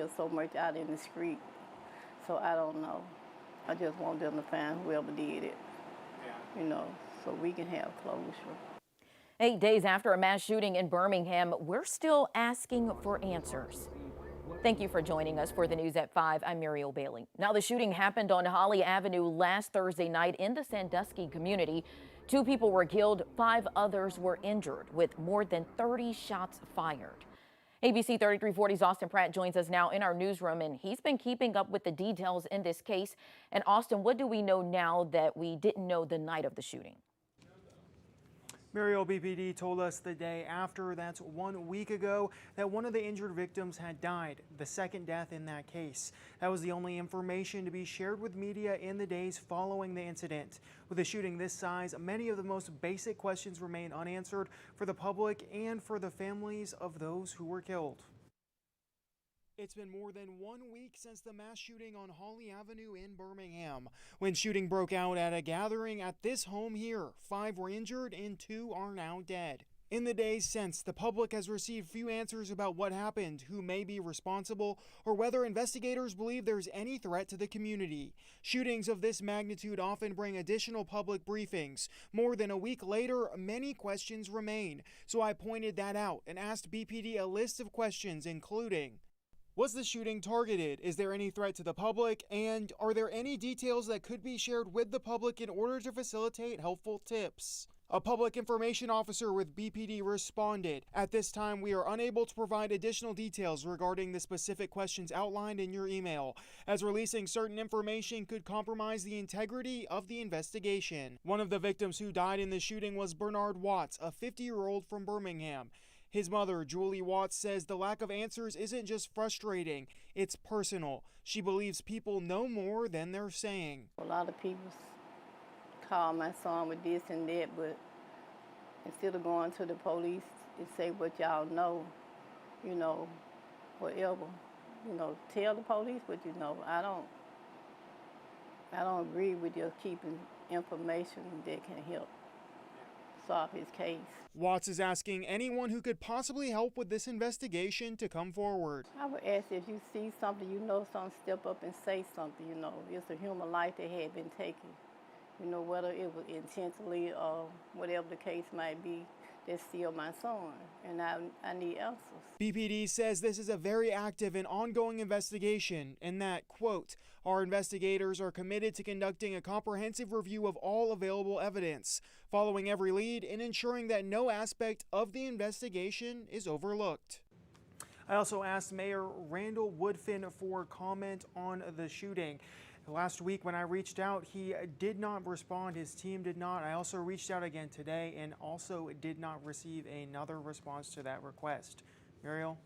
still so much out in the street. So I don't know. I just want them to find whoever did it, so we can have closure. 8 days after a mass shooting in Birmingham, we're still asking for answers. Thank you for joining us for the news at 5. I'm Muriel Bailey. Now, the shooting happened on Holly Avenue last Thursday night in the Sandusky community. 2 people were killed, 5 others were injured, with more than 30 shots fired. ABC 3340's Austin Pratt joins us now in our newsroom, and he's been keeping up with the details in this case. And Austin, what do we know now that we didn't know the night of the shooting? Muriel, BPD told us the day after, that's 1 week ago, that one of the injured victims had died, the second death in that case. That was the only information to be shared with media in the days following the incident. With a shooting this size, many of the most basic questions remain unanswered for the public and for the families of those who were killed. It's been more than 1 week since the mass shooting on Holly Avenue in Birmingham, when shooting broke out at a gathering at this home here. 5 were injured and 2 are now dead. In the days since, the public has received few answers about what happened, who may be responsible, or whether investigators believe there's any threat to the community. Shootings of this magnitude often bring additional public briefings. More than a week later, many questions remain. So I pointed that out and asked BPD a list of questions, including: was the shooting targeted? Is there any threat to the public? And are there any details that could be shared with the public in order to facilitate helpful tips? A public information officer with BPD responded. At this time, we are unable to provide additional details regarding the specific questions outlined in your email, as releasing certain information could compromise the integrity of the investigation. One of the victims who died in the shooting was Bernard Watts, a 50-year-old from Birmingham. His mother, Julie Watts, says the lack of answers isn't just frustrating, it's personal. She believes people know more than they're saying. A lot of people call my son with this and that, but instead of going to the police and say what y'all know, whatever, tell the police what you know. I don't agree with just keeping information that can help solve his case. Watts is asking anyone who could possibly help with this investigation to come forward. I would ask if you see something, something, step up and say something. It's a human life that had been taken. Whether it was intentionally or whatever the case might be, that's still my son, and I need answers. BPD says this is a very active and ongoing investigation, and that, quote, our investigators are committed to conducting a comprehensive review of all available evidence, following every lead and ensuring that no aspect of the investigation is overlooked. I also asked Mayor Randall Woodfin for comment on the shooting. Last week when I reached out, he did not respond. His team did not. I also reached out again today and also did not receive another response to that request. Muriel?